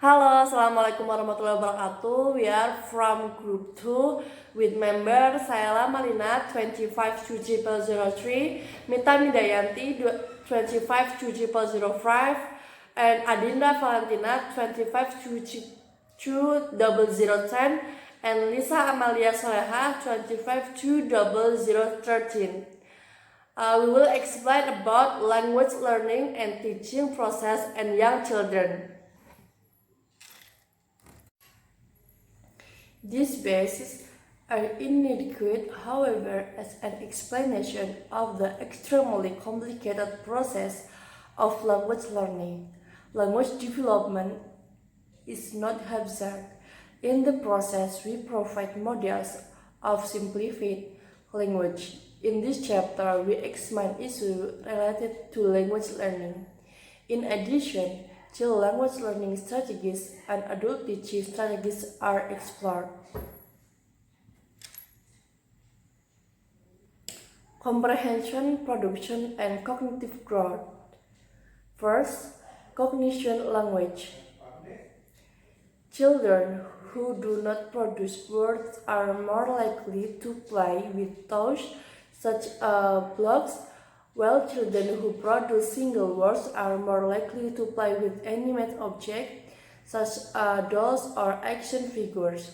Halo, Assalamualaikum warahmatullahi wabarakatuh. We are from group 2 with member Sayala Malina 25 2G003, Mita Midayanti 25 2G005, and Adinda Valentina 25 2G010, and Lisa Amalia Soleha 25 20013. We will explain about language learning and teaching process and young children. These bases are inadequate, however, as an explanation of the extremely complicated process of language learning. Language development is not abstract. In the process, we provide models of simplified language. In this chapter, we examine issues related to language learning. In addition, child language learning strategies and adult teaching strategies are explored. Comprehension, production, and cognitive growth. First, cognition language. Children who do not produce words are more likely to play with toys such as blocks, while children who produce single words are more likely to play with animate objects such as dolls or action figures.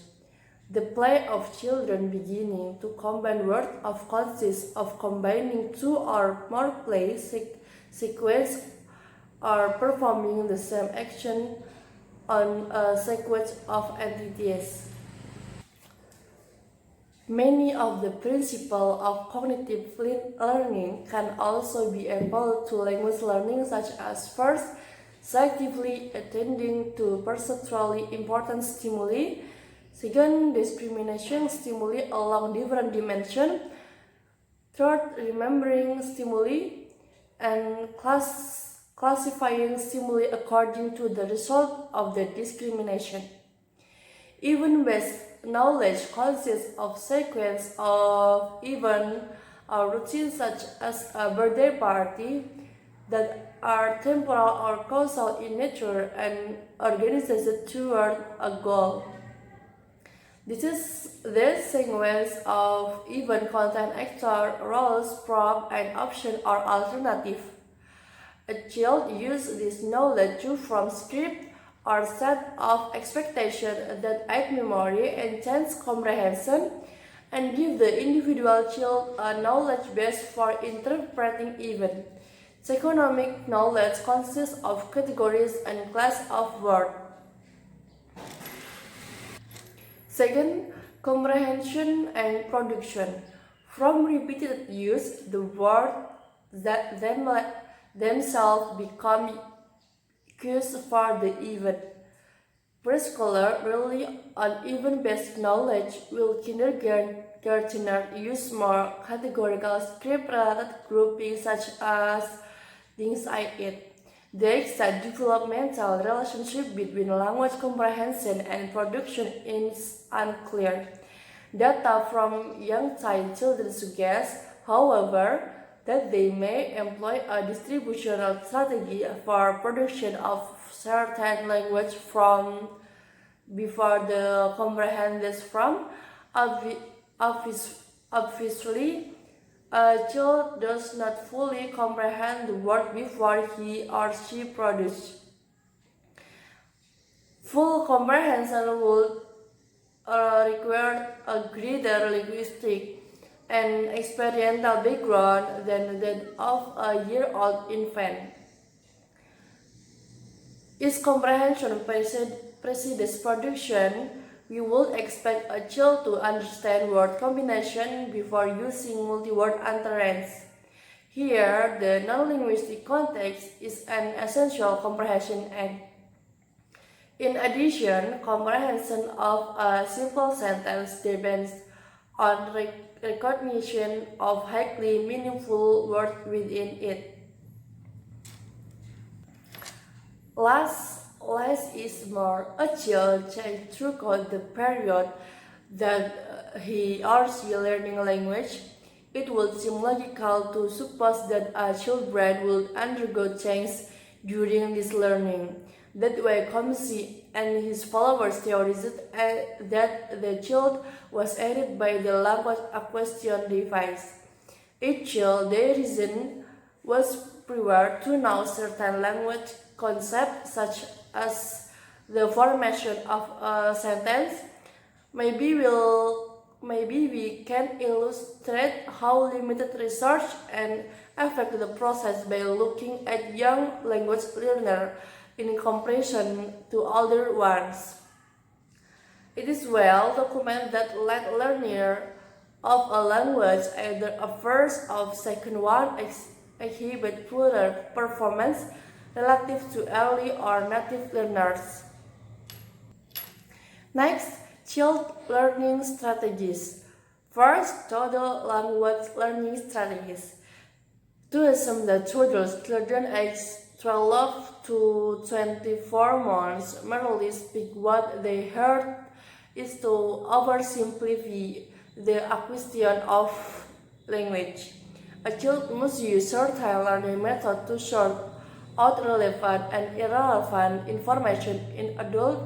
The play of children beginning to combine words consists of combining two or more play sequences or performing the same action on a sequence of entities. Many of the principles of cognitive learning can also be applied to language learning, such as first, selectively attending to perceptually important stimuli, second, discrimination stimuli along different dimensions, third, remembering stimuli, and classifying stimuli according to the result of the discrimination. Event-based knowledge consists of sequence of events or routines such as a birthday party that are temporal or causal in nature and organized toward a goal. This sequence of event contain actor, roles, prop, and option or alternative. A child uses this knowledge to form script or set of expectations that aid memory, enhance comprehension, and give the individual child a knowledge base for interpreting events. Economic knowledge consists of categories and class of words. Second, comprehension and production. From repeated use, the words that themselves become cues for the event. Preschooler rely on event-based knowledge, while kindergartner use more categorical script-related groupings such as things I eat. The exact developmental relationship between language comprehension and production is unclear. Data from young children suggest, however, that they may employ a distributional strategy for production of certain language from before the comprehension from. Obviously, a child does not fully comprehend the word before he or she produces. Full comprehension would require a greater linguistic and experiential background than that of a year-old infant. If comprehension precedes production, we would expect a child to understand word combination before using multi-word utterance. Here, the non-linguistic context is an essential comprehension aid. In addition, comprehension of a simple sentence depends on recognition of highly meaningful words within it. Less is more. A child can throughout the period that he or she learning language. It would seem logical to suppose that a child's brain will undergo change during this learning. That way, Comsi and his followers theorized that the child was aided by the language acquisition device. Each child, they reasoned, was prior to know certain language concepts such as the formation of a sentence. Maybe we can illustrate how limited research and affect the process by looking at young language learners in comparison to older ones. It is well documented that late learner of a language, either a first or second one, exhibit poorer performance relative to early or native learners. Next, child learning strategies. First, total language learning strategies. To assume that children aged 12 to 24 months merely speak what they heard is to oversimplify the acquisition of language. A child must use certain learning methods to sort out relevant and irrelevant information in adult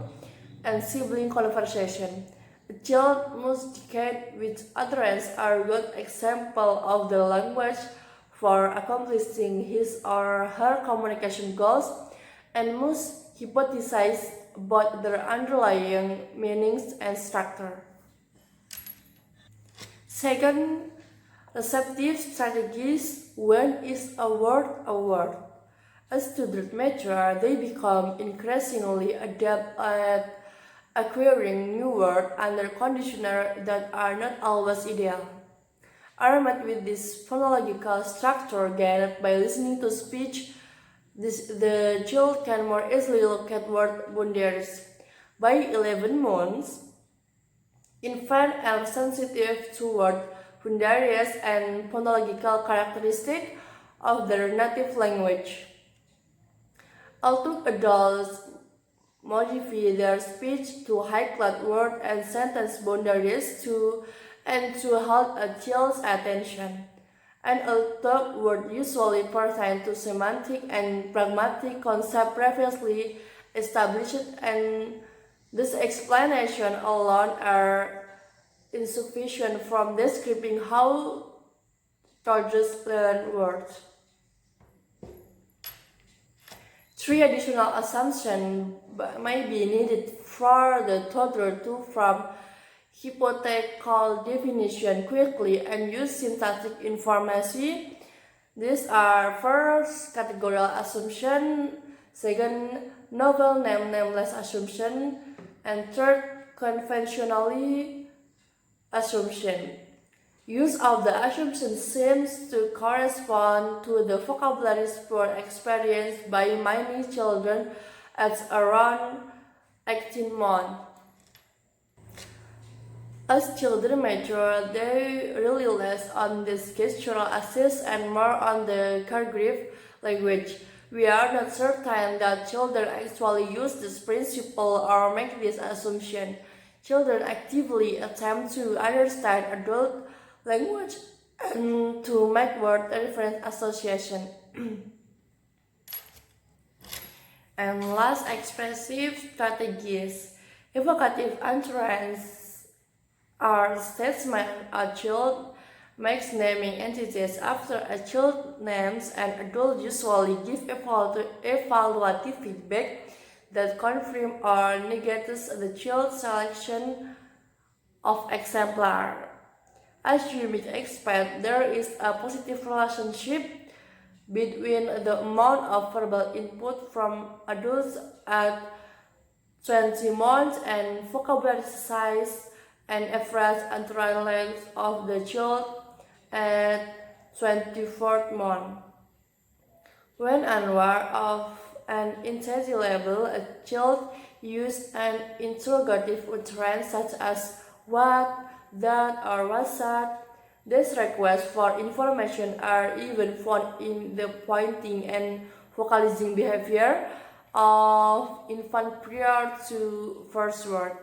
and sibling conversation. A child must decide which utterances are good examples of the language for accomplishing his or her communication goals and must hypothesize about their underlying meanings and structure. Second, receptive strategies. When is a word a word? As students mature, they become increasingly adept at acquiring new words under conditions that are not always ideal. Armed with this phonological structure gained by listening to speech, the child can more easily locate word boundaries. By 11 months, infants are sensitive to word boundaries and phonological characteristics of their native language. Although adults modify their speech to highlight word and sentence boundaries to hold a child's attention. And although words usually pertain to semantic and pragmatic concepts previously established, and this explanation alone are insufficient from describing how toddlers learn words. Three additional assumptions may be needed for the toddler to form hypothetical definition quickly and use syntactic information. These are first, categorical assumption, second, novel nameless assumption, and third, conventionally assumption. Use of the assumption seems to correspond to the vocabulary sport experienced by many children at around 18 months. As children mature, they rely less on this gestural assist and more on the caregiver language. We are not certain that children actually use this principle or make this assumption. Children actively attempt to understand adult language and to make word reference association. And last, expressive strategies. Evocative utterance are statements a child makes naming entities after a child names, and adults usually give evaluative feedback that confirm or negates the child's selection of exemplar. As you might expect, there is a positive relationship between the amount of verbal input from adults at 20 months and vocabulary size and average utterance length of the child at 24th month. When unaware of an intelligible, a child uses an interrogative utterance such as what, that, or what's that. These requests for information are even found in the pointing and vocalizing behavior of infant prior to first word.